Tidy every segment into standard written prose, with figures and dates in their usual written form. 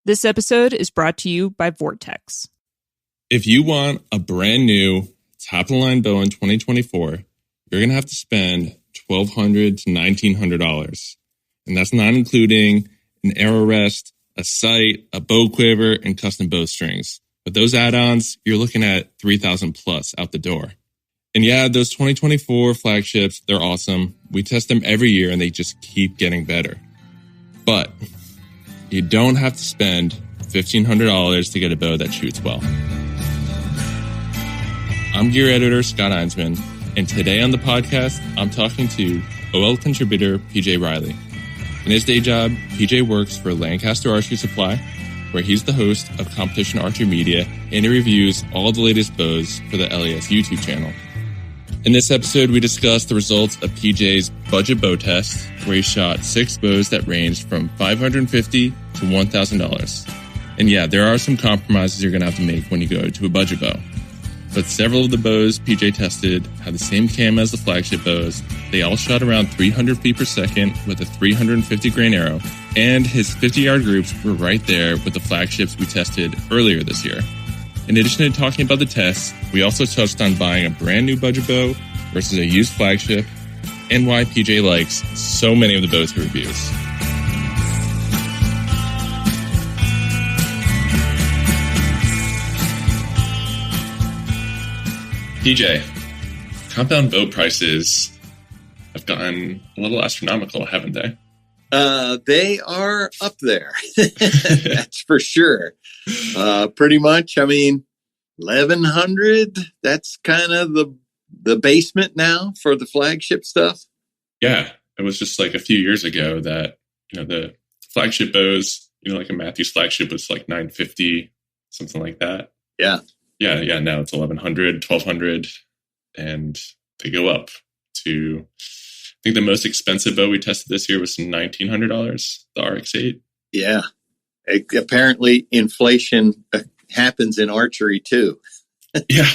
This episode is brought to you by Vortex. If you want a brand new top-of-the-line bow in 2024, you're going to have to spend $1,200 to $1,900. And that's not including an arrow rest, a sight, a bow quiver, and custom bow strings. But those add-ons, you're looking at $3,000 plus out the door. And yeah, those 2024 flagships, they're awesome. We test them every year and they just keep getting better. But you don't have to spend $1,500 to get a bow that shoots well. I'm gear editor Scott Einsmann, and today on the podcast, I'm talking to OL contributor PJ Reilly. In his day job, PJ works for Lancaster Archery Supply, where he's the host of Competition Archery Media, and he reviews all the latest bows for the LAS YouTube channel. In this episode, we discuss the results of PJ's budget bow test, where he shot 6 bows that ranged from $550 to $1,000. And yeah, there are some compromises you're going to have to make when you go to a budget bow. But several of the bows PJ tested had the same cam as the flagship bows. They all shot around 300 feet per second with a 350 grain arrow, and his 50-yard groups were right there with the flagships we tested earlier this year. In addition to talking about the tests, we also touched on buying a brand new budget bow versus a used flagship, and why PJ likes so many of the bows he reviews. PJ, compound bow prices have gotten a little astronomical, haven't they? They are up there. That's for sure. Pretty much. I mean, 1,100. That's kind of the basement now for the flagship stuff. Yeah, it was just like a few years ago that the flagship bows, like a Matthews flagship was like $950, something like that. Yeah. Yeah. Now it's 1,100, 1,200, and they go up to. I think the most expensive bow we tested this year was $1,900, the RX-8. Yeah. Apparently, inflation happens in archery, too. Yeah,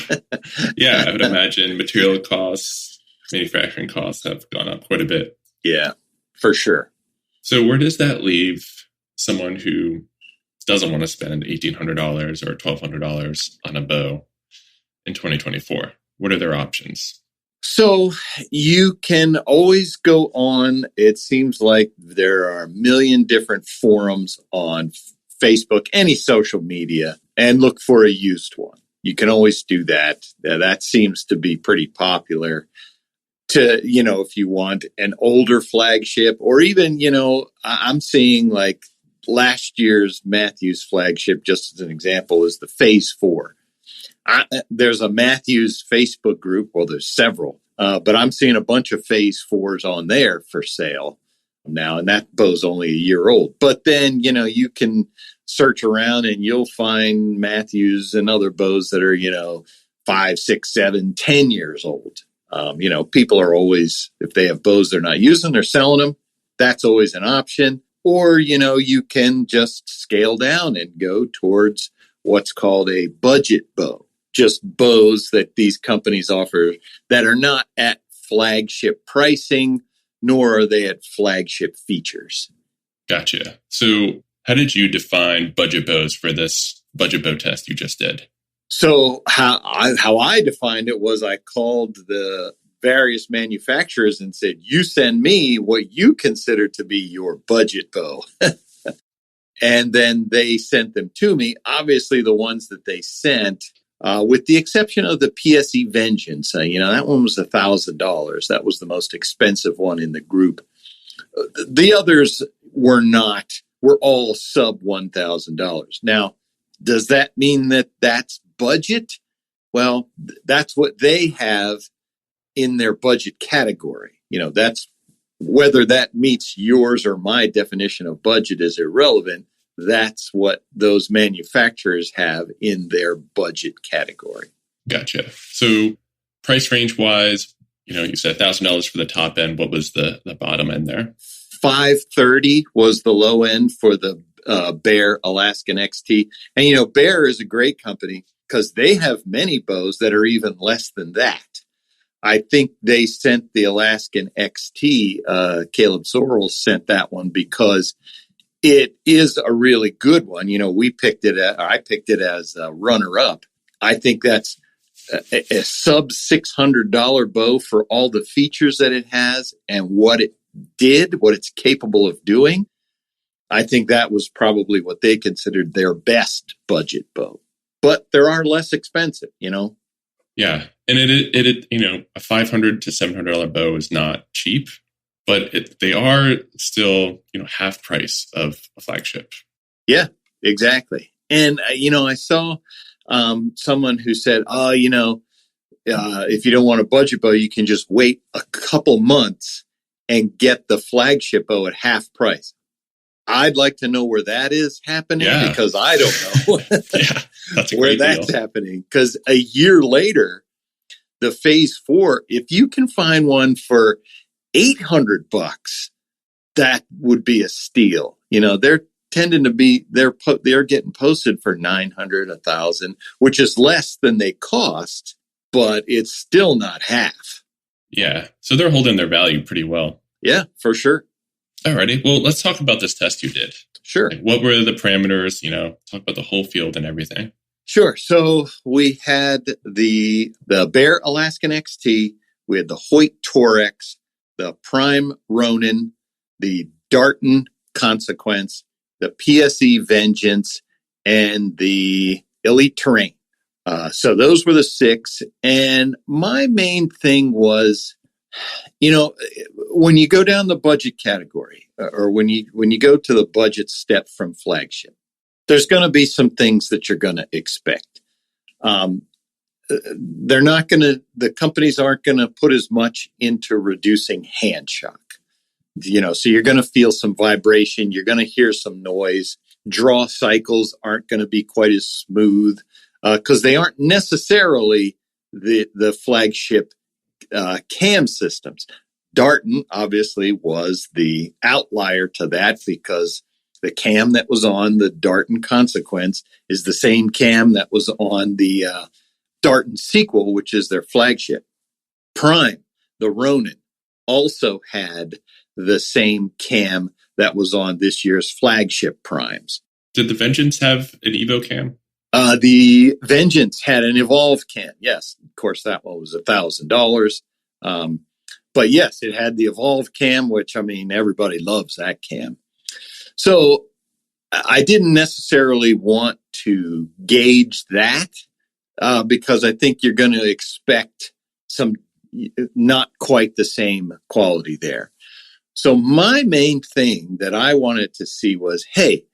I would imagine material costs, manufacturing costs have gone up quite a bit. Yeah, for sure. So where does that leave someone who doesn't want to spend $1,800 or $1,200 on a bow in 2024? What are their options? So you can always go on. It seems like there are a million different forums on Facebook, any social media, and look for a used one. You can always do that. That seems to be pretty popular. If you want an older flagship, or even, I'm seeing like last year's Matthews flagship, just as an example, is the Phase 4. There's a Matthews Facebook group. Well, there's several, but I'm seeing a bunch of Phase 4s on there for sale now, and that bow's only a year old. But then, you can search around and you'll find Matthews and other bows that are, 5, 6, 7, 10 years old. People are always, if they have bows they're not using, they're selling them. That's always an option. Or, you can just scale down and go towards what's called a budget bow. Just bows that these companies offer that are not at flagship pricing, nor are they at flagship features. Gotcha. So how did you define budget bows for this budget bow test you just did? So how I defined it was I called the various manufacturers and said, you send me what you consider to be your budget bow. And then they sent them to me. Obviously, the ones that they sent, with the exception of the PSE Vengeance, that one was $1,000. That was the most expensive one in the group. The others were all sub $1,000. Now, does that mean that that's budget? Well, that's what they have in their budget category. That's whether that meets yours or my definition of budget is irrelevant. That's what those manufacturers have in their budget category. Gotcha. So price range wise, you said $1,000 for the top end. What was the bottom end there? $530 was the low end for the Bear Alaskan XT. And, Bear is a great company because they have many bows that are even less than that. I think they sent the Alaskan XT, Caleb Sorrell sent that one because It is a really good one. I picked it as a runner up. I think that's a sub $600 bow for all the features that it has and what it's capable of doing. I think that was probably what they considered their best budget bow. But there are less expensive, Yeah. And it a $500 to $700 bow is not cheap, but they are still, half price of a flagship. Yeah, exactly. And, I saw someone who said, if you don't want a budget bow, you can just wait a couple months and get the flagship bow at half price. I'd like to know where that is happening because I don't know that's a where that's happening. Because a year later, the Phase 4, if you can find one for $800, that would be a steal. They're tending to be they're getting posted for $900, $1,000, which is less than they cost, but it's still not half. Yeah, so they're holding their value pretty well. Yeah, for sure. Alrighty, well, let's talk about this test you did. Sure. What were the parameters? Talk about the whole field and everything. Sure. So we had the Bear Alaskan XT, we had the Hoyt Torex, the Prime Ronin, the Darton Consequence, the PSE Vengeance, and the Elite Terrain. So those were the 6. And my main thing was, when you go down the budget category, or when you go to the budget step from flagship, there's going to be some things that you're going to expect. The companies aren't going to put as much into reducing hand shock. So you're going to feel some vibration. You're going to hear some noise. Draw cycles aren't going to be quite as smooth because they aren't necessarily the flagship cam systems. Darton obviously was the outlier to that because the cam that was on the Darton Consequence is the same cam that was on the Darton Sequel, which is their flagship. Prime, the Ronin, also had the same cam that was on this year's flagship primes. Did the Vengeance have an Evo cam? The Vengeance had an Evolve cam. Yes, of course, that one was $1,000. But yes, it had the Evolve cam, which, everybody loves that cam. So I didn't necessarily want to gauge that because I think you're going to expect some not quite the same quality there. So my main thing that I wanted to see was, hey,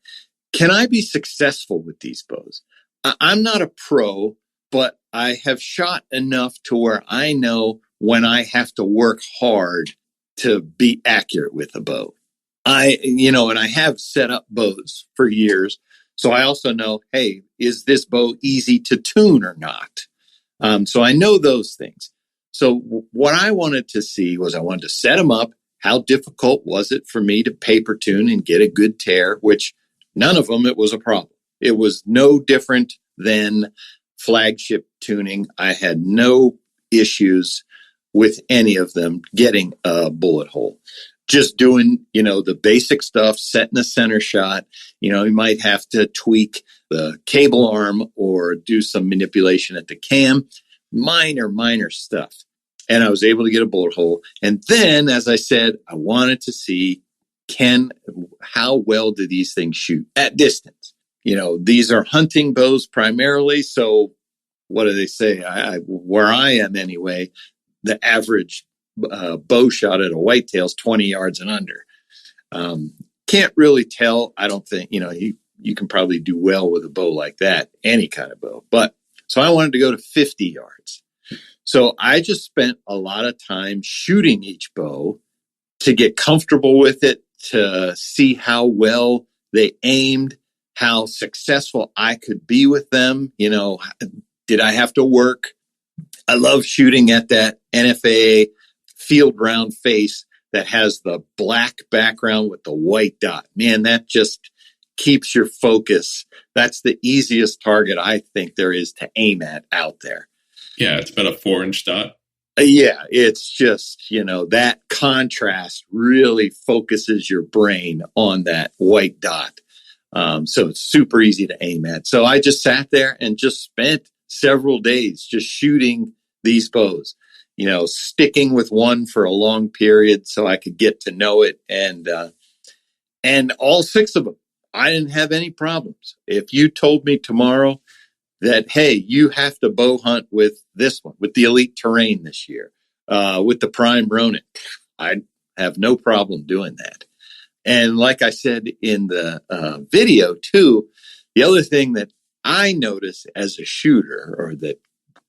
can I be successful with these bows? I'm not a pro, but I have shot enough to where I know when I have to work hard to be accurate with a bow. And I have set up bows for years. So I also know, hey, is this bow easy to tune or not? So I know those things. So what I wanted to see was I wanted to set them up. How difficult was it for me to paper tune and get a good tear, which none of them, it was a problem. It was no different than flagship tuning. I had no issues with any of them getting a bullet hole. Just doing, the basic stuff, setting the center shot. You might have to tweak the cable arm or do some manipulation at the cam. Minor stuff. And I was able to get a bullet hole. And then, as I said, I wanted to see how well do these things shoot at distance? These are hunting bows primarily. So what do they say? Where I am anyway, the average bow shot at a whitetail is 20 yards and under. Can't really tell. I don't think, you can probably do well with a bow like that, any kind of bow. But so I wanted to go to 50 yards. So I just spent a lot of time shooting each bow to get comfortable with it, to see how well they aimed, how successful I could be with them. Did I have to work? I love shooting at that NFA field round face that has the black background with the white dot. Man, that just keeps your focus. That's the easiest target I think there is to aim at out there. Yeah, it's about a 4-inch dot. Yeah, it's just, that contrast really focuses your brain on that white dot. So it's super easy to aim at. So I just sat there and just spent several days just shooting these bows, sticking with one for a long period so I could get to know it. And all 6 of them, I didn't have any problems. If you told me tomorrow that, hey, you have to bow hunt with this one, with the Elite Terrain this year, with the Prime Ronin, I'd have no problem doing that. And like I said in the video too, the other thing that I notice as a shooter, or that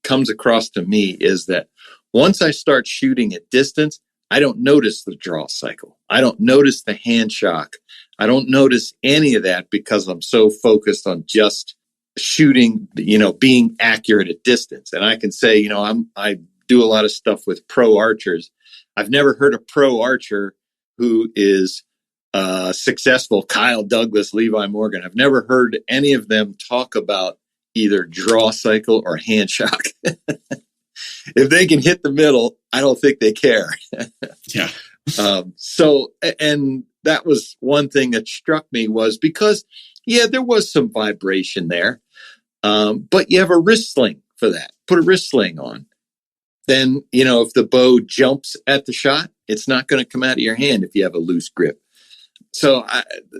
comes across to me, is that once I start shooting at distance, I don't notice the draw cycle. I don't notice the hand shock. I don't notice any of that because I'm so focused on just shooting, being accurate at distance. And I can say, I do a lot of stuff with pro archers. I've never heard a pro archer who is successful, Kyle Douglas, Levi Morgan. I've never heard any of them talk about either draw cycle or hand shock. If they can hit the middle, I don't think they care. Yeah. And that was one thing that struck me, was because, there was some vibration there. But you have a wrist sling for that. Put a wrist sling on. Then, if the bow jumps at the shot, it's not going to come out of your hand if you have a loose grip. So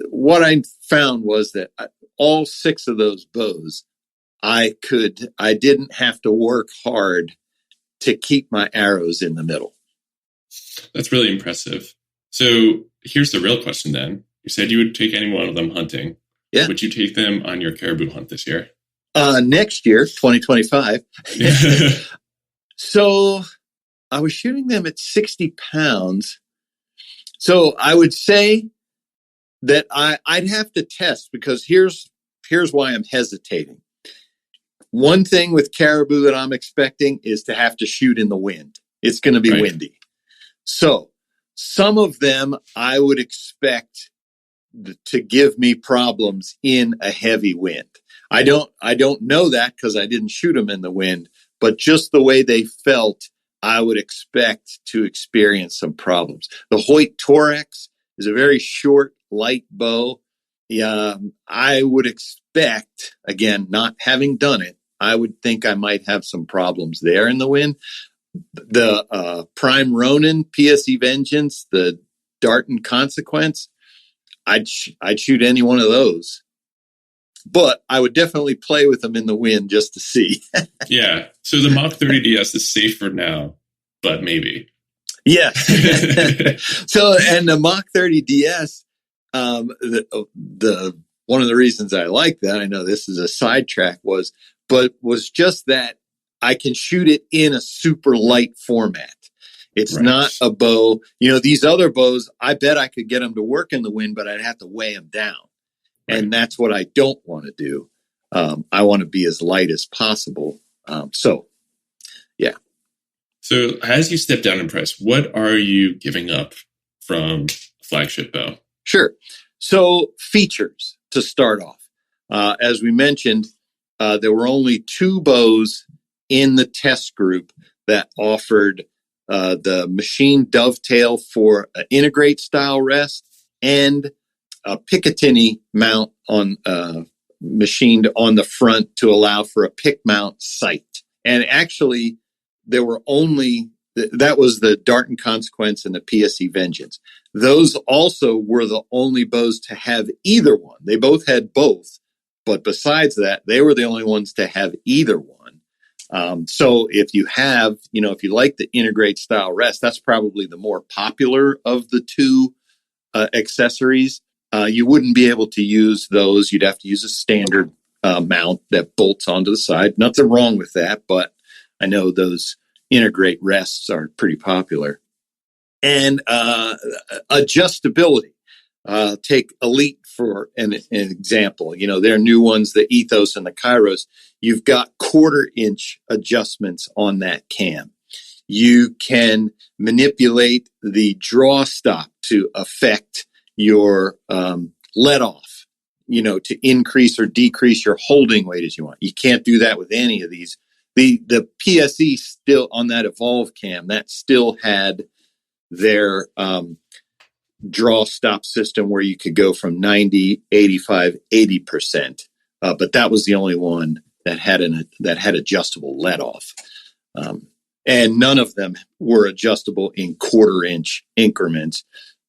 what I found was that all 6 of those bows, I didn't have to work hard to keep my arrows in the middle. That's really impressive. So here's the real question then. You said you would take any one of them hunting. Yeah. Would you take them on your caribou hunt this year? Next year, 2025. So I was shooting them at 60 pounds. So I would say that I'd have to test, because here's why I'm hesitating. One thing with caribou that I'm expecting is to have to shoot in the wind. It's going to be windy. So some of them I would expect to give me problems in a heavy wind. I don't know that because I didn't shoot them in the wind, but just the way they felt, I would expect to experience some problems. The Hoyt Torex is a very short, light bow. I would expect, again, not having done it, I would think I might have some problems there in the wind. The Prime Ronin, PSE Vengeance, the Dart and Consequence, I'd shoot any one of those. But I would definitely play with them in the wind just to see. Yeah. So the Mach 30 DS is safe for now, but maybe. Yes. So, and the Mach 30 DS, the one of the reasons I like that, I know this is a sidetrack, was just that I can shoot it in a super light format. It's not a bow. These other bows, I bet I could get them to work in the wind, but I'd have to weigh them down. Right. And that's what I don't want to do. I want to be as light as possible. Yeah. So as you step down in price, what are you giving up from a flagship bow? Sure. So features to start off. As we mentioned, there were only 2 bows in the test group that offered the machine dovetail for an integrate style rest and a Picatinny mount on machined on the front to allow for a pick mount sight. And actually, there were only, that was the Dart and Consequence and the PSE Vengeance. Those also were the only bows to have either one. They both had both, but besides that, they were the only ones to have either one. So if you have, if you like the integrate style rest, that's probably the more popular of the 2 accessories. You wouldn't be able to use those. You'd have to use a standard mount that bolts onto the side. Nothing wrong with that, but I know those integrate rests are pretty popular. And adjustability. Take Elite for an example. Their new ones, the Ethos and the Kairos. You've got 1/4 inch adjustments on that cam. You can manipulate the draw stop to affect your let off, to increase or decrease your holding weight as you want. You can't do that with any of these The PSE still on that Evolve cam, that still had their draw stop system where you could go from 90, 85, 80%. But that was the only one that had adjustable let off. And none of them were adjustable in 1/4 inch increments.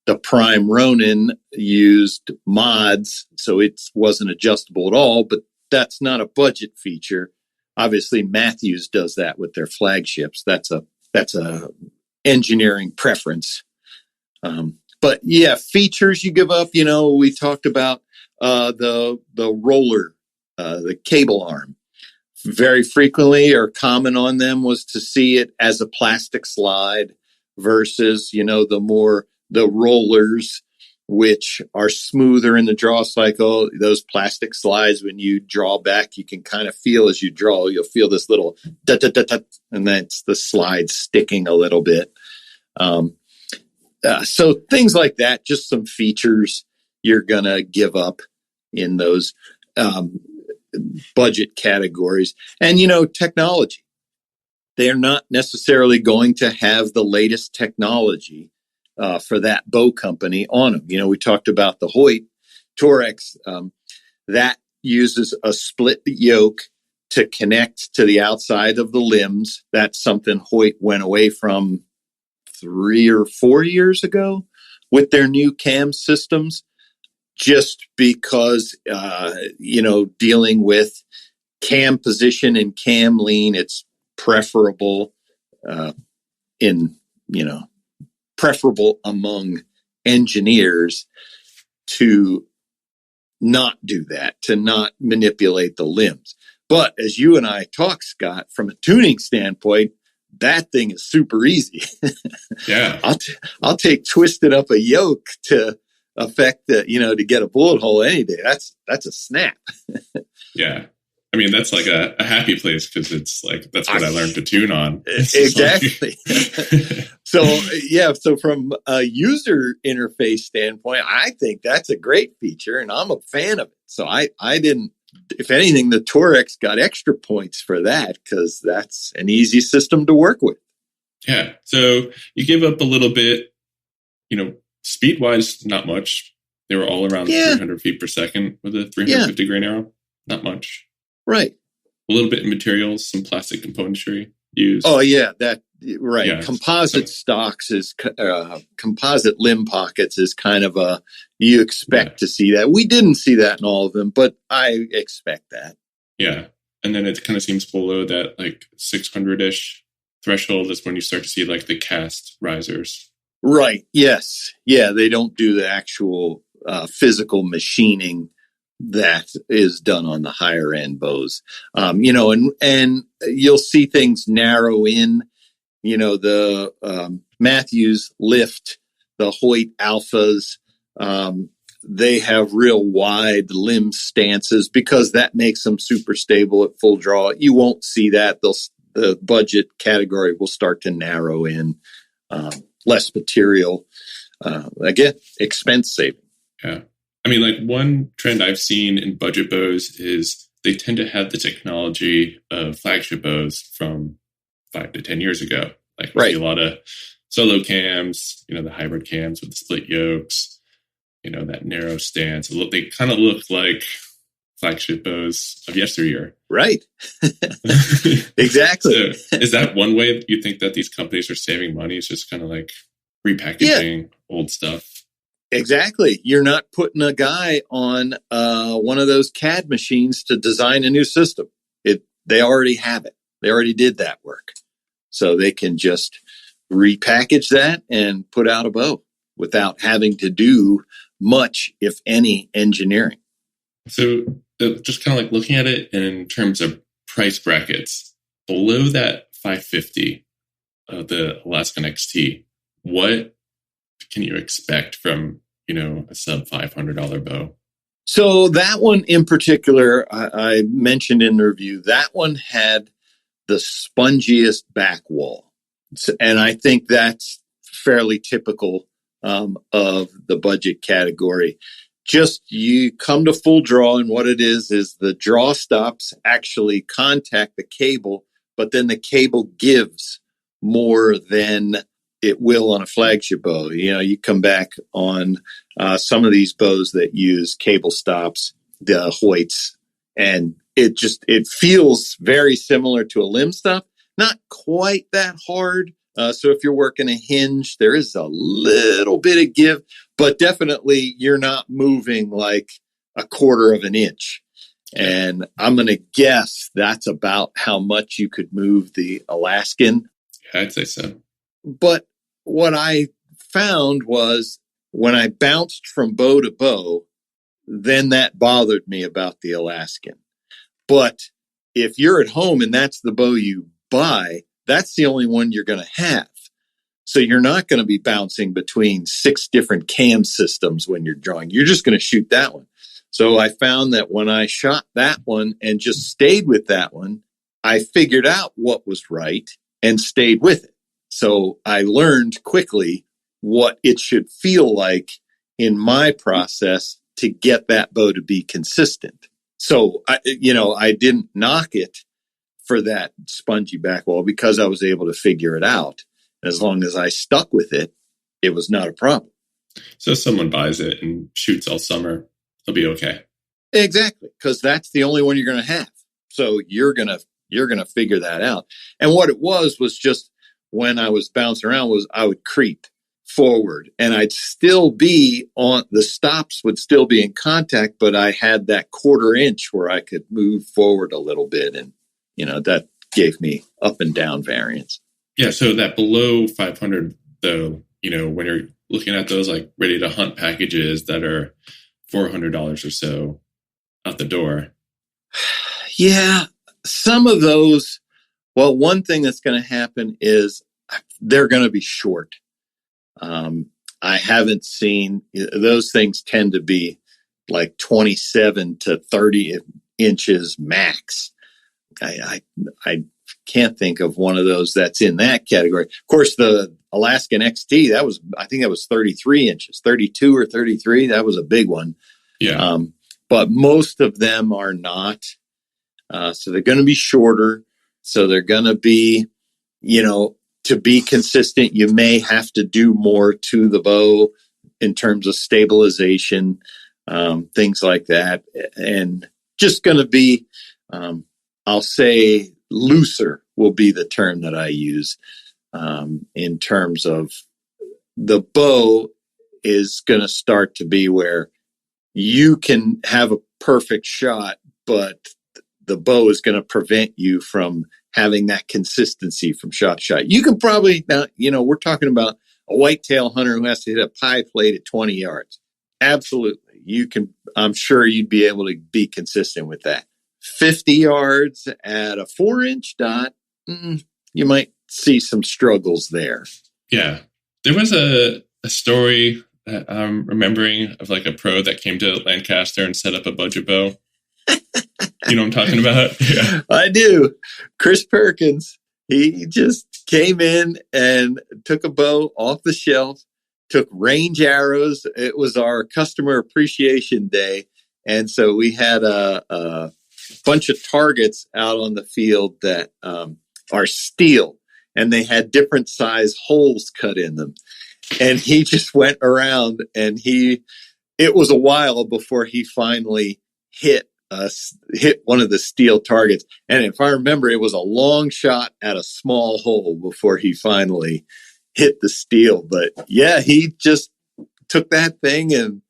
The Prime Ronin used mods, so it wasn't adjustable at all, but that's not a budget feature. Obviously, Matthews does that with their Flagships. That's a engineering preference. But yeah, features you give up. We talked about the roller, the cable arm. Very frequently or common on them was to see it as a plastic slide versus the rollers, which are smoother in the draw cycle. Those plastic slides, when you draw back, you can kind of feel as you draw, you'll feel this little and that's the slide sticking a little bit. So things like that, just some features you're going to give up in those budget categories. And, technology. They're not necessarily going to have the latest technology for that bow company on them. We talked about the Hoyt Torex. That uses a split yoke to connect to the outside of the limbs. That's something Hoyt went away from 3 or 4 years ago with their new cam systems, just because, dealing with cam position and cam lean, it's preferable preferable among engineers to not do that, to not manipulate the limbs. But as you and I talk, Scott, from a tuning standpoint, that thing is super easy. Yeah. I'll take twisted up a yoke to affect to get a bullet hole any day. That's a snap. Yeah. I mean, that's like a happy place because it's like, that's what I learned to tune on. Exactly. So from a user interface standpoint, I think that's a great feature and I'm a fan of it. So I didn't, if anything, the Torex got extra points for that because that's an easy system to work with. Yeah. So you give up a little bit, speed wise, not much. They were all around 300 feet per second with a 350 grain arrow. Not much. Right. A little bit in materials, some plastic componentry used. Oh yeah, right. Yeah, Composite stocks is composite limb pockets is kind of you expect to see that. We didn't see that in all of them, but I expect that. Yeah. And then it kind of seems below that like 600-ish threshold is when you start to see like the cast risers. Right. Yes. Yeah. They don't do the actual physical machining that is done on the higher end bows. And you'll see things narrow in, the Matthews lift, the Hoyt Alphas, they have real wide limb stances because that makes them super stable at full draw. You won't see that. The budget category will start to narrow in, less material, again, expense saving. Yeah. I mean, like one trend I've seen in budget bows is they tend to have the technology of flagship bows from 5 to 10 years ago. Like we see a lot of solo cams, the hybrid cams with the split yokes, that narrow stance. They kind of look like flagship bows of yesteryear. Right. Exactly. So is that one way you think that these companies are saving money? It's just kind of like repackaging old stuff. Exactly. You're not putting a guy on one of those CAD machines to design a new system. They already have it. They already did that work. So they can just repackage that and put out a bow without having to do much, if any, engineering. So just kind of like looking at it in terms of price brackets, below that 550 of the Alaskan XT, what can you expect from, a sub $500 bow? So that one in particular, I mentioned in the review, that one had the spongiest back wall. And I think that's fairly typical of the budget category. Just you come to full draw, and what it is the draw stops actually contact the cable but then the cable gives more than it will on a flagship bow. You come back on some of these bows that use cable stops, the Hoyts, and it feels very similar to a limb stop, not quite that hard. So if you're working a hinge, there is a little bit of give, but definitely you're not moving like a quarter of an inch. And I'm going to guess that's about how much you could move the Alaskan. I'd say so. But what I found was when I bounced from bow to bow, then that bothered me about the Alaskan. But if you're at home and that's the bow you buy, that's the only one you're going to have. So you're not going to be bouncing between 6 different cam systems when you're drawing. You're just going to shoot that one. So I found that when I shot that one and just stayed with that one, I figured out what was right and stayed with it. So I learned quickly what it should feel like in my process to get that bow to be consistent. So I didn't knock it for that spongy back wall because I was able to figure it out. As long as I stuck with it, it was not a problem. So if someone buys it and shoots all summer, they'll be okay. Exactly, because that's the only one you're going to have. So you're gonna figure that out. And what it was just when I was bouncing around was I would creep forward and I'd still be on, the stops would still be in contact, but I had that quarter inch where I could move forward a little bit. And, that gave me up and down variance. Yeah. So that below 500 though, when you're looking at those like ready to hunt packages that are $400 or so out the door. Yeah. Some of those, well, one thing that's going to happen is they're going to be short. I haven't seen, those things tend to be like 27 to 30 inches max. I can't think of one of those that's in that category. Of course, the Alaskan XT, I think that was 33 inches, 32 or 33. That was a big one. Yeah. But most of them are not. So they're going to be shorter. So they're going to be, to be consistent, you may have to do more to the bow in terms of stabilization, things like that. And just going to be, I'll say looser will be the term that I use, in terms of the bow is going to start to be where you can have a perfect shot, but the bow is going to prevent you from having that consistency from shot to shot. You can probably, now, we're talking about a whitetail hunter who has to hit a pie plate at 20 yards. Absolutely. You can, I'm sure you'd be able to be consistent with that. 50 yards at a 4-inch dot, you might see some struggles there. Yeah. There was a story that I'm remembering of like a pro that came to Lancaster and set up a budget bow. You know what I'm talking about? Yeah. I do. Chris Perkins, he just came in and took a bow off the shelf, took range arrows. It was our customer appreciation day. And so we had a bunch of targets out on the field that are steel, and they had different size holes cut in them. And he just went around and it was a while before he finally hit one of the steel targets. And if I remember, it was a long shot at a small hole before he finally hit the steel. But yeah, he just took that thing, and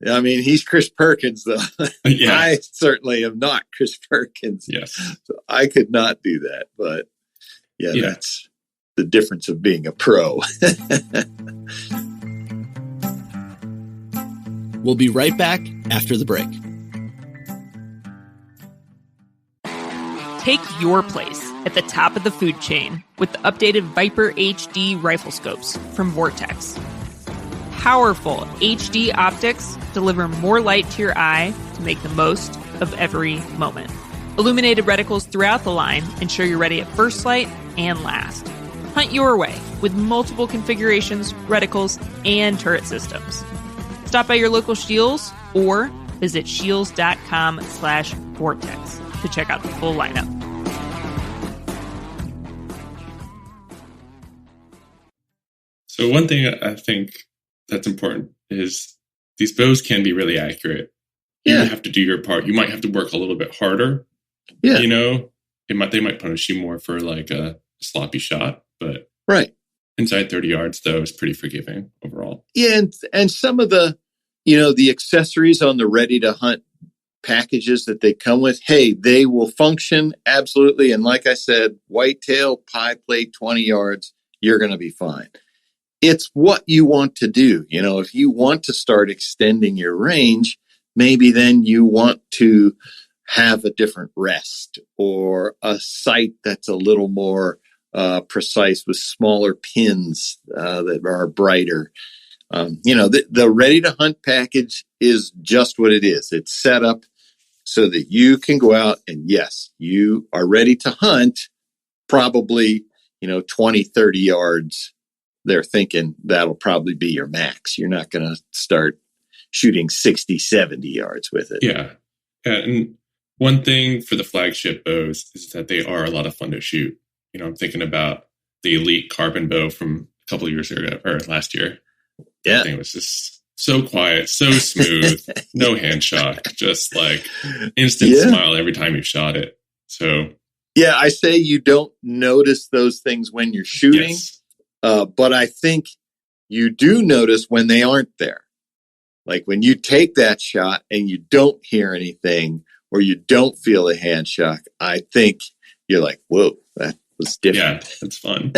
I mean, he's Chris Perkins, though. Yeah. I certainly am not Chris Perkins. Yes. So I could not do that. But yeah, that's the difference of being a pro. We'll be right back after the break. Take your place at the top of the food chain with the updated Viper HD rifle scopes from Vortex. Powerful HD optics deliver more light to your eye to make the most of every moment. Illuminated reticles throughout the line ensure you're ready at first light and last. Hunt your way with multiple configurations, reticles, and turret systems. Stop by your local Scheels or visit scheels.com/vortex to check out the full lineup. So one thing I think that's important is these bows can be really accurate. You have to do your part. You might have to work a little bit harder. Yeah. You know, they might punish you more for like a sloppy shot, but right. Inside 30 yards, though, is pretty forgiving overall. Yeah, and some of the, the accessories on the ready to hunt packages that they come with, hey, they will function absolutely. And like I said, whitetail, pie plate, 20 yards, you're going to be fine. It's what you want to do. If you want to start extending your range, maybe then you want to have a different rest or a sight that's a little more precise with smaller pins that are brighter. The ready to hunt package is just what it is. It's set up so that you can go out and yes, you are ready to hunt probably, 20, 30 yards. They're thinking that'll probably be your max. You're not going to start shooting 60, 70 yards with it. Yeah. And one thing for the flagship bows is that they are a lot of fun to shoot. I'm thinking about the Elite carbon bow from a couple of years ago or last year. Yeah. I think it was just so quiet, so smooth, no hand shock, just like instant smile every time you shot it. So, yeah, I say you don't notice those things when you're shooting, but I think you do notice when they aren't there. Like when you take that shot and you don't hear anything or you don't feel a hand shock, I think you're like, whoa, that was different. Yeah, that's fun.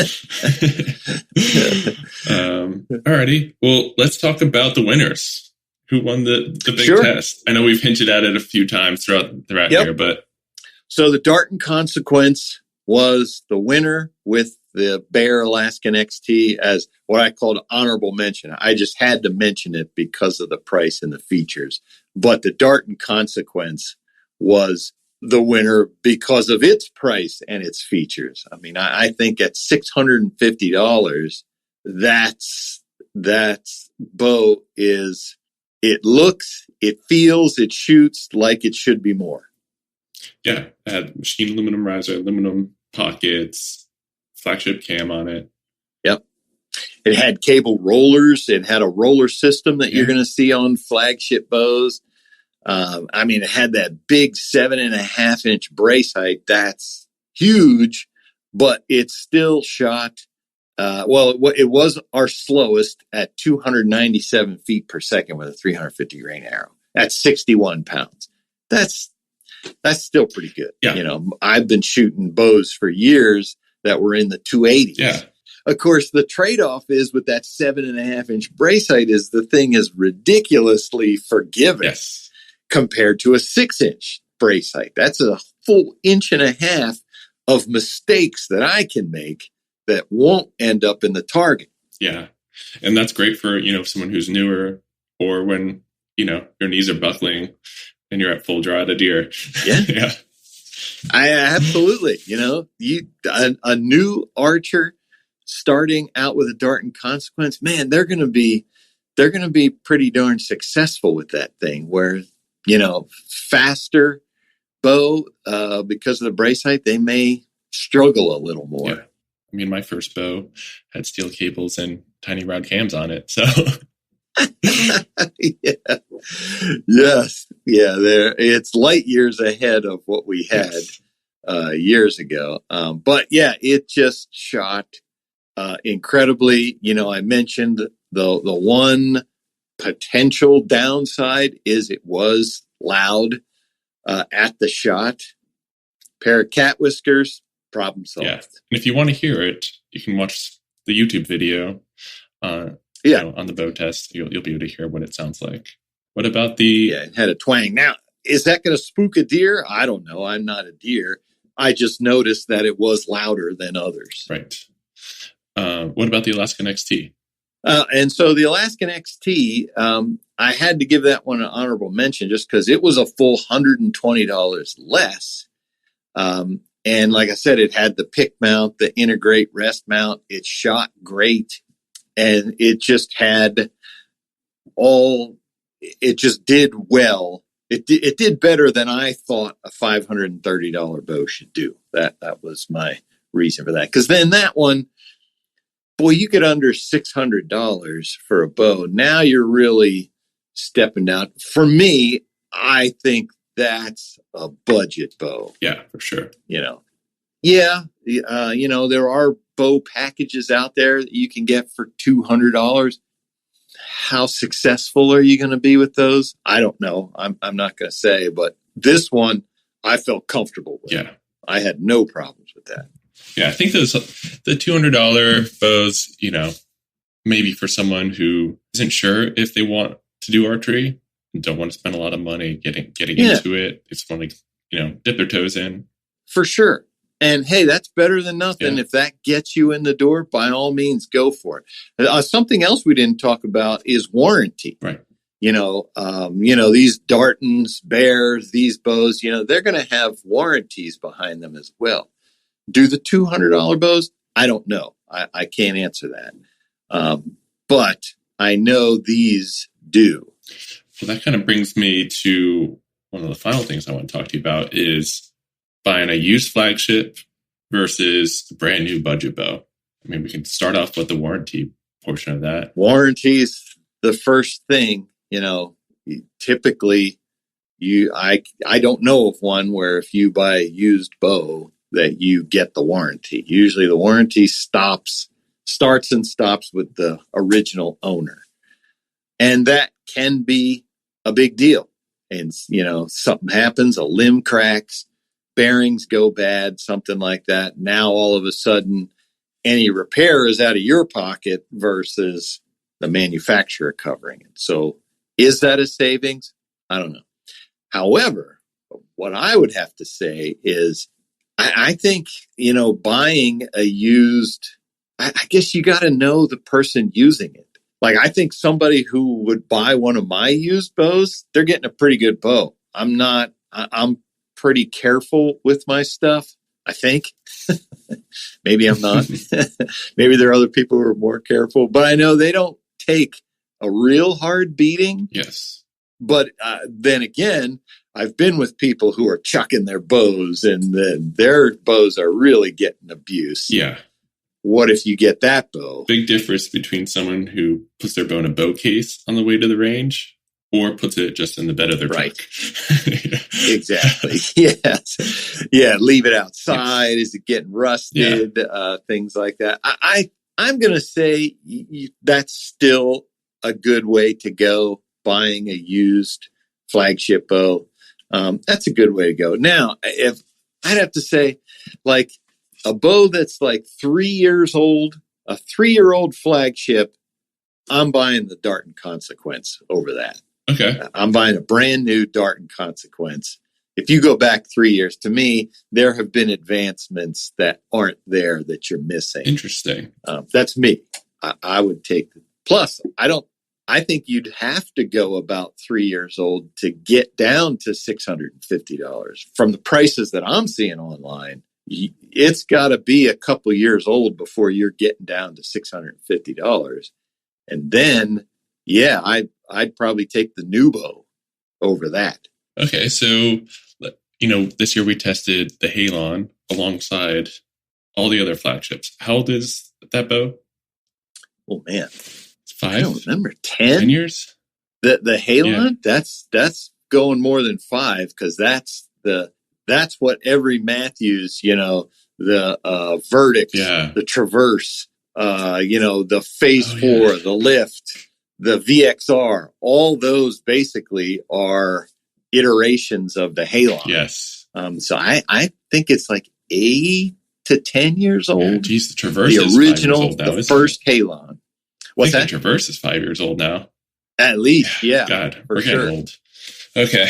Alrighty. Well, let's talk about the winners. Who won the big test? I know we've hinted at it a few times throughout here, but so the Dart and Consequence was the winner with the Bear Alaskan XT as what I called honorable mention. I just had to mention it because of the price and the features. But the Dart and Consequence was the winner because of its price and its features. I mean, I think at $650, that bow is, it looks, it feels, it shoots like it should be more. Yeah, it had machine aluminum riser, aluminum pockets, flagship cam on it. Yep. It had cable rollers. It had a roller system that you're going to see on flagship bows. It had that big 7.5-inch brace height. That's huge, but it still shot. It was our slowest at 297 feet per second with a 350 grain arrow at 61 pounds. That's still pretty good. Yeah. I've been shooting bows for years that were in the 280s. Yeah. Of course, the trade-off is with that 7.5-inch brace height is the thing is ridiculously forgiving compared to a 6-inch brace height. That's a full 1.5 inches of mistakes that I can make that won't end up in the target. Yeah. And that's great for, someone who's newer or when, your knees are buckling and you're at full draw at a deer. Yeah. Yeah. I absolutely, a new archer starting out with a Dart and Consequence, man, they're going to be pretty darn successful with that thing where, faster bow, because of the brace height, they may struggle a little more. Yeah. I mean, my first bow had steel cables and tiny rod cams on it. So yeah. Yes. Yeah. It's light years ahead of what we had years ago. But yeah, it just shot incredibly. I mentioned the one potential downside is it was loud at the shot. Pair of cat whiskers, problem solved. Yeah. And if you want to hear it, you can watch the YouTube video on the bow test. You'll be able to hear what it sounds like. What about the... Yeah, it had a twang. Now, is that going to spook a deer? I don't know. I'm not a deer. I just noticed that it was louder than others. Right. What about the Alaskan XT? And so the Alaskan XT, I had to give that one an honorable mention just because it was a full $120 less. And like I said, it had the pick mount, the integrate rest mount. It shot great. And it just had it just did well. It did better than I thought a $530 bow should do. That was my reason for that. Because then that one, boy, you get under $600 for a bow. Now you're really stepping down. For me, I think that's a budget bow. Yeah, for sure. There are bow packages out there that you can get for $200. How successful are you going to be with those? I don't know. I'm not going to say, but this one I felt comfortable with. Yeah. I had no problems with that. Yeah, I think the $200 bows, maybe for someone who isn't sure if they want to do archery, don't want to spend a lot of money getting into it. They just want to, dip their toes in. For sure. And hey, that's better than nothing. Yeah. If that gets you in the door, by all means, go for it. Something else we didn't talk about is warranty. Right. These Dartons, Bears, these bows, they're going to have warranties behind them as well. Do the $200 bows? I don't know. I can't answer that. But I know these do. Well, that kind of brings me to one of the final things I want to talk to you about is buying a used flagship versus a brand new budget bow. I mean, we can start off with the warranty portion of that. Warranty's the first thing, typically I don't know of one where if you buy a used bow that you get the warranty. Usually the warranty starts and stops with the original owner. And that can be a big deal. And, something happens, a limb cracks, bearings go bad, something like that. Now, all of a sudden, any repair is out of your pocket versus the manufacturer covering it. So is that a savings? I don't know. However, what I would have to say is I think, buying a used, I guess you got to know the person using it. Like, I think somebody who would buy one of my used bows, they're getting a pretty good bow. I'm pretty careful with my stuff, I think. Maybe I'm not. Maybe there are other people who are more careful, but I know they don't take a real hard beating. Yes. But then again, I've been with people who are chucking their bows and their bows are really getting abuse. Yeah. What if you get that bow? Big difference between someone who puts their bow in a bow case on the way to the range or puts it just in the bed of their truck. Exactly. Yes. Yeah. Leave it outside. Yes. Is it getting rusted? Yeah. Things like that. I'm going to say that's still a good way to go. Buying a used flagship bow. That's a good way to go. Now, if I'd have to say, like, a bow that's like 3 years old, a 3-year-old flagship, I'm buying the Darton Consequence over that. Okay. I'm buying a brand new Darton Consequence. If you go back 3 years, to me, there have been advancements that aren't there that you're missing. Interesting. That's me. I would take. Plus, I think you'd have to go about 3 years old to get down to $650. From the prices that I'm seeing online, it's got to be a couple years old before you're getting down to $650. And then, I'd probably take the new bow over that. Okay, so, this year we tested the Halon alongside all the other flagships. How old is that bow? Oh, man. 5? I don't remember. 10 years? The Halon? Yeah. That's going more than 5 because that's what every Matthews, the Verdict, the Traverse, the Phase 4, the Lift, the VXR, all those basically are iterations of the Halon. Yes. So I think it's like 8 to 10 years old. Yeah, geez, the Traverse the is original, 5 years old now, the first Halon. What's that? The Traverse is 5 years old now. At least, yeah. God, we're getting old. Okay.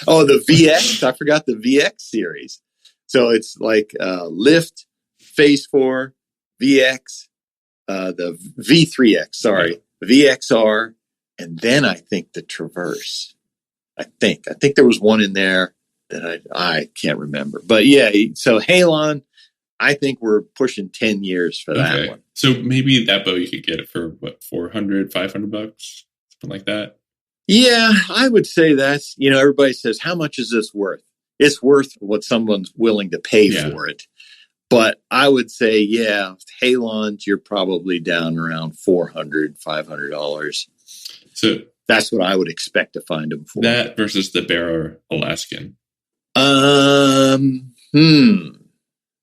Oh, the VX. I forgot the VX series. So it's like Lift, Phase 4, VX, the V3X, VXR, and then I think the Traverse. I think there was one in there that I can't remember. But yeah, so Halon, I think we're pushing 10 years for that one. So maybe that bow you could get it for what, $400, $500, something like that. Yeah, I would say that's, everybody says, how much is this worth? It's worth what someone's willing to pay for it. But I would say, yeah, halons, you're probably down around $400, $500. So that's what I would expect to find them for. That versus the Bearer Alaskan.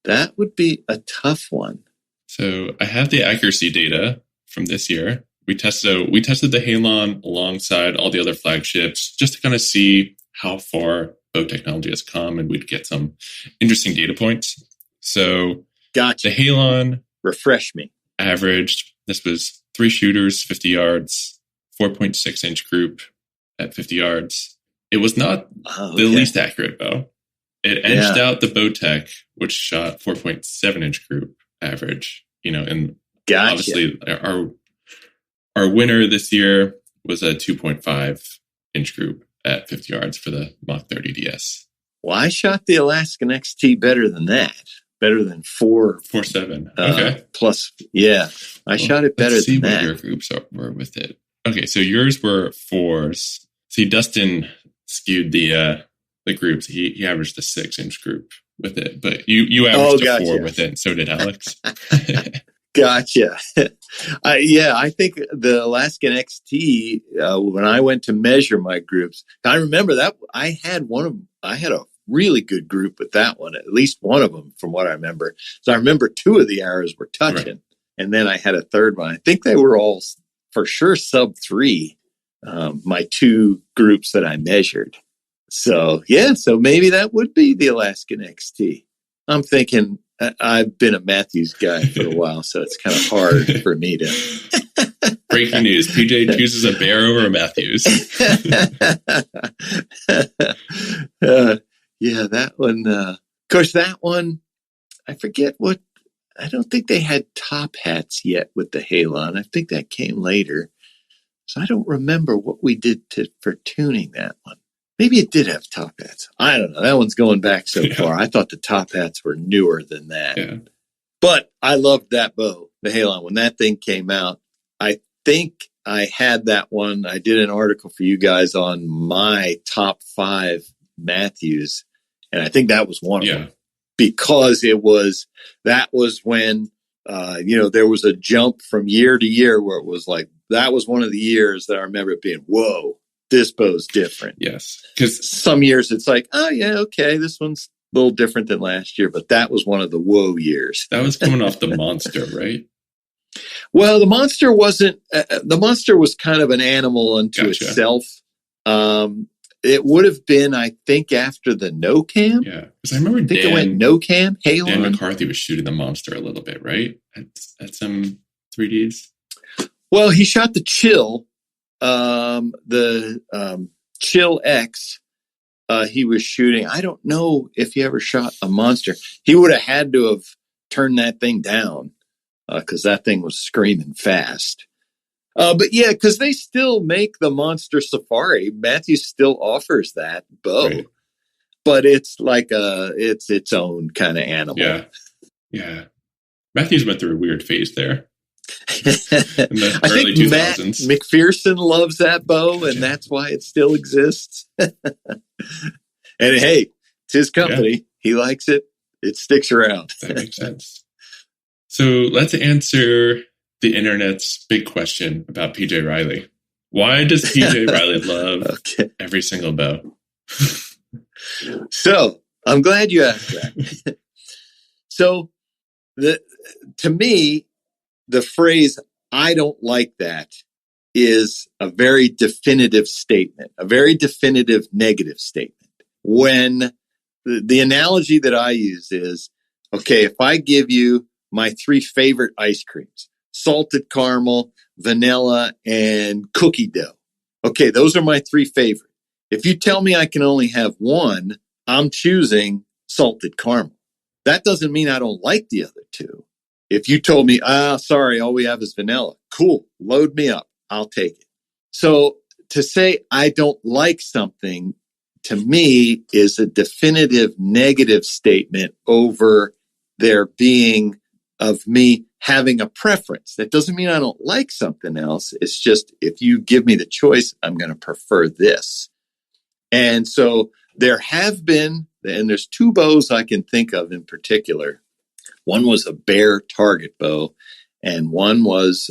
That would be a tough one. So I have the accuracy data from this year. We tested the halon alongside all the other flagships just to kind of see how far bow technology has come, and we'd get some interesting data points. So gotcha. The halon, refresh me, averaged, this was 3 shooters, 50 yards, 4.6 inch group at 50 yards. It was not the least accurate bow. It edged out the Bowtech, which shot 4.7 inch group average, and obviously our winner this year was a 2.5 inch group at 50 yards for the Mach 30 DS. Well, I shot the Alaskan XT better than that. Better than 4.7. Okay. Plus, I shot it better than that. Let's see what your groups were with it. Okay, so yours were 4s. See, Dustin skewed the groups. He averaged a 6 inch group with it, but you averaged a 4 with it, and so did Alex. Gotcha. I think the Alaskan XT, when I went to measure my groups, I remember that I had a really good group with that one, at least one of them from what I remember. So I remember 2 of the arrows were touching, right. And then I had a third one. I think they were all for sure sub 3, my 2 groups that I measured. So maybe that would be the Alaskan XT. I'm thinking I've been a Matthews guy for a while, so it's kind of hard for me to. Breaking news: PJ chooses a Bear over a Matthews. That one. Of course, that one. I forget what. I don't think they had top hats yet with the halon. I think that came later, so I don't remember what we did for tuning that one. Maybe it did have top hats. I don't know. That one's going back so far. I thought the top hats were newer than that. Yeah. But I loved that bow, the halon. When that thing came out, I think I had that one. I did an article for you guys on my top 5 Matthews, and I think that was one of them. Because that was when, there was a jump from year to year where it was like, that was one of the years that I remember it being, whoa. This bow's different. Yes. Because some years it's like, oh, yeah, okay, this one's a little different than last year. But that was one of the whoa years. That was coming off the Monster, right? Well, the Monster wasn't. The Monster was kind of an animal unto itself. It would have been, I think, after the no cam. Yeah. Because I remember it went no cam. Halon. Dan McCarthy was shooting the Monster a little bit, right? At some 3Ds. Well, he shot the Chill. Chill X, he was shooting. I don't know if he ever shot a Monster. He would have had to have turned that thing down because that thing was screaming fast. But yeah, because they still make the Monster Safari. Matthews still offers that bow, right. But it's like it's its own kind of animal. Yeah. Matthews went through a weird phase there. I think 2000s. Matt McPherson loves that bow, and that's why it still exists. And hey, it's his company. Yeah. He likes it. It sticks around. That makes sense. So let's answer the internet's big question about PJ Reilly. Why does PJ Reilly love every single bow? So I'm glad you asked that. So to me, the phrase, I don't like that, is a very definitive statement, a very definitive negative statement. When the analogy that I use is, okay, if I give you my 3 favorite ice creams, salted caramel, vanilla, and cookie dough. Okay, those are my 3 favorite. If you tell me I can only have one, I'm choosing salted caramel. That doesn't mean I don't like the other 2. If you told me, sorry, all we have is vanilla. Cool. Load me up. I'll take it. So to say I don't like something, to me, is a definitive negative statement over there being of me having a preference. That doesn't mean I don't like something else. It's just, if you give me the choice, I'm going to prefer this. And so there have been, and there's 2 bows I can think of in particular One was a Bear target bow, and one was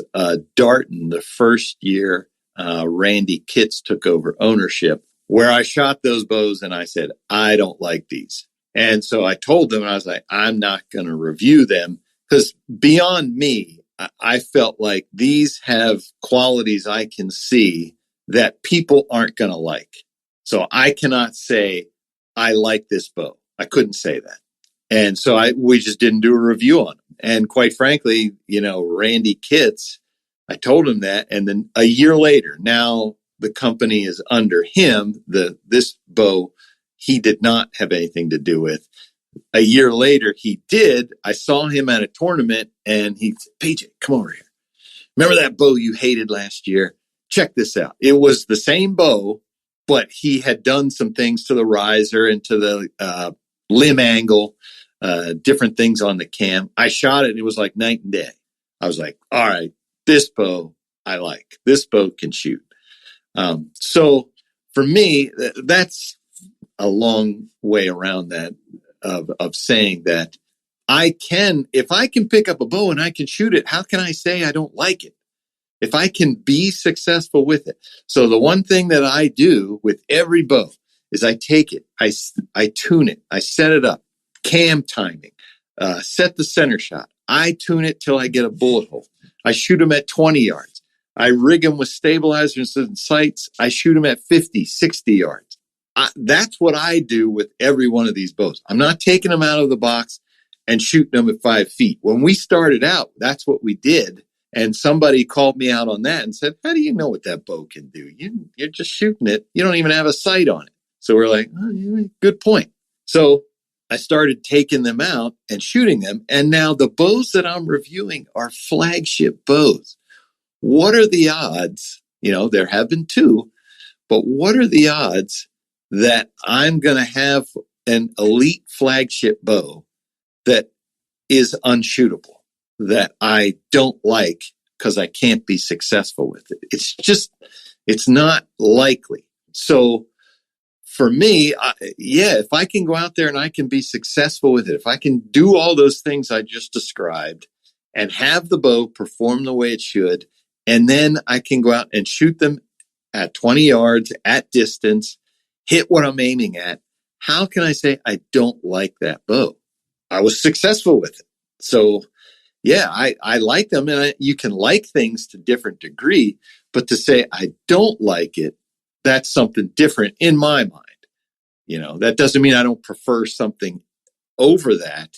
Darton the first year Randy Kitts took over ownership, where I shot those bows and I said, I don't like these. And so I told them, I was like, I'm not going to review them because beyond me, I felt like these have qualities I can see that people aren't going to like. So I cannot say, I like this bow. I couldn't say that. And so we just didn't do a review on them. And quite frankly, Randy Kitts, I told him that. And then a year later, now the company is under him. This bow, he did not have anything to do with. A year later, he did. I saw him at a tournament and he said, PJ, come over here. Remember that bow you hated last year? Check this out. It was the same bow, but he had done some things to the riser and to the limb angle, different things on the cam. I shot it and it was like night and day. I was like, all right, this bow I like. This bow can shoot. So for me, that's a long way around that of saying that if I can pick up a bow and I can shoot it, how can I say I don't like it? If I can be successful with it. So the one thing that I do with every bow is I take it, I tune it, I set it up, cam timing, set the center shot. I tune it till I get a bullet hole. I shoot them at 20 yards. I rig them with stabilizers and sights. I shoot them at 50, 60 yards. That's what I do with every one of these bows. I'm not taking them out of the box and shooting them at 5 feet. When we started out, that's what we did. And somebody called me out on that and said, how do you know what that bow can do? You're just shooting it. You don't even have a sight on it. So we're like, oh, good point. So I started taking them out and shooting them. And now the bows that I'm reviewing are flagship bows. What are the odds? There have been two, but what are the odds that I'm going to have an elite flagship bow that is unshootable, that I don't like because I can't be successful with it? It's not likely. So for me, if I can go out there and I can be successful with it, if I can do all those things I just described and have the bow perform the way it should, and then I can go out and shoot them at 20 yards at distance, hit what I'm aiming at, how can I say I don't like that bow? I was successful with it. So yeah, I like them, and you can like things to different degree, but to say I don't like it, that's something different in my mind. That doesn't mean I don't prefer something over that,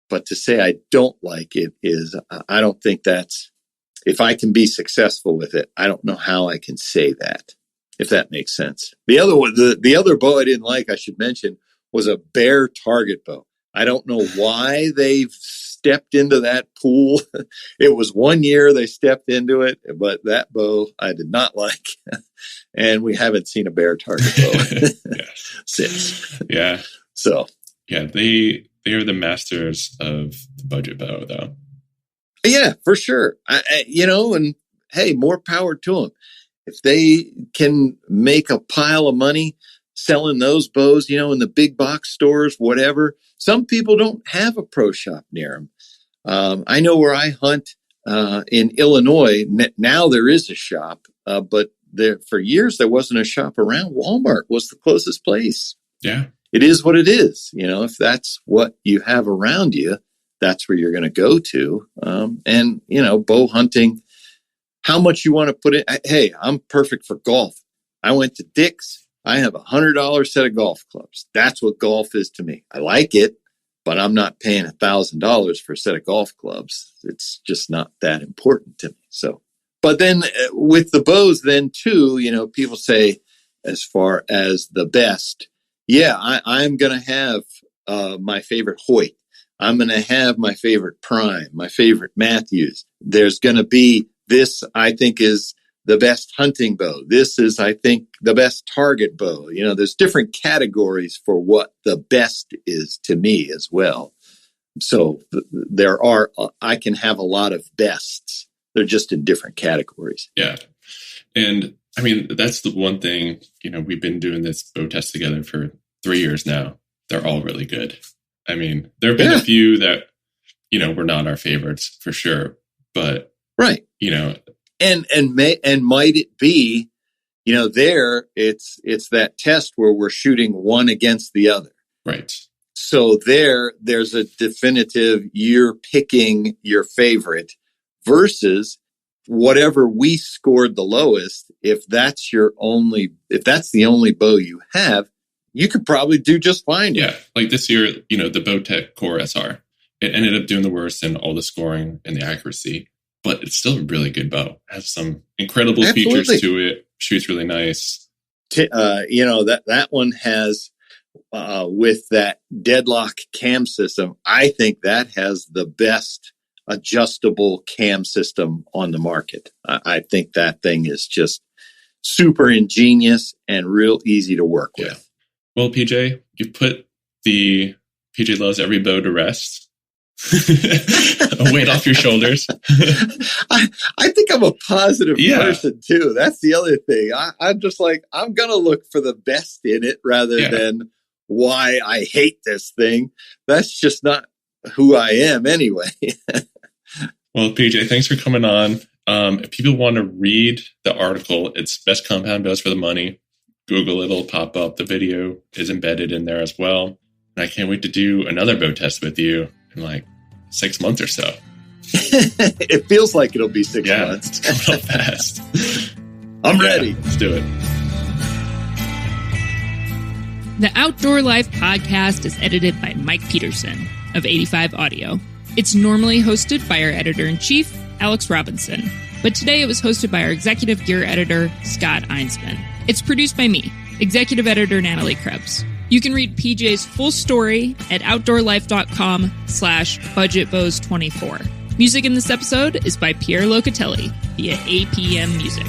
but to say I don't like it is, I don't think that's, if I can be successful with it, I don't know how I can say that, if that makes sense. The other one, the other bow I didn't like, I should mention, was a Bear target bow. I don't know why they've stepped into that pool. It was 1 year they stepped into it, but that bow I did not like. And we haven't seen a Bear target bow since. Yeah. So. Yeah, they are the masters of the budget bow, though. Yeah, for sure. And hey, more power to them. If they can make a pile of money selling those bows, in the big box stores, whatever. Some people don't have a pro shop near them. I know where I hunt in Illinois. Now there is a shop, but for years there wasn't a shop around. Walmart was the closest place. Yeah. It is what it is. If that's what you have around you, that's where you're going to go to. And bow hunting, how much you want to put in. Hey, I'm perfect for golf. I went to Dick's. I have $100 set of golf clubs. That's what golf is to me. I like it, but I'm not paying $1,000 for a set of golf clubs. It's just not that important to me. So, but then with the bows then too, people say as far as the best, I'm going to have my favorite Hoyt. I'm going to have my favorite Prime, my favorite Matthews. There's going to be this, I think, is the best hunting bow. This is, I think, the best target bow. There's different categories for what the best is to me as well. So I can have a lot of bests. They're just in different categories. Yeah. And I mean, that's the one thing, we've been doing this bow test together for 3 years now. They're all really good. I mean, there have been a few that were not our favorites for sure. But right, and might it be, there it's that test where we're shooting one against the other. Right. So there's a definitive, you're picking your favorite versus whatever we scored the lowest. If that's the only bow you have, you could probably do just fine. Yeah. Like this year, the Bowtech Core SR, it ended up doing the worst in all the scoring and the accuracy, but it's still a really good bow. It has some incredible features to it. Shoots really nice. That one has, with that deadlock cam system, I think that has the best adjustable cam system on the market. I think that thing is just super ingenious and real easy to work with. Well, PJ, you've put the PJ Loves Every Bow to rest. A weight off your shoulders. I think I'm a positive person too. That's the other thing. I'm just like, I'm going to look for the best in it rather than why I hate this thing. That's just not who I am anyway. Well, PJ, thanks for coming on. If people want to read the article, it's Best Compound Bows for the Money. Google it, it'll pop up. The video is embedded in there as well. And I can't wait to do another bow test with you in like 6 months or so. It feels like it'll be 6 months. It's coming up fast. I'm ready. Let's do it. The Outdoor Life podcast is edited by Mike Pedersen of 85 Audio. It's normally hosted by our editor-in-chief, Alex Robinson, but today it was hosted by our executive gear editor, Scott Einsmann. It's produced by me, executive editor Natalie Krebs. You can read PJ's full story at outdoorlife.com/budgetbows24. Music in this episode is by Pierre Locatelli via APM Music.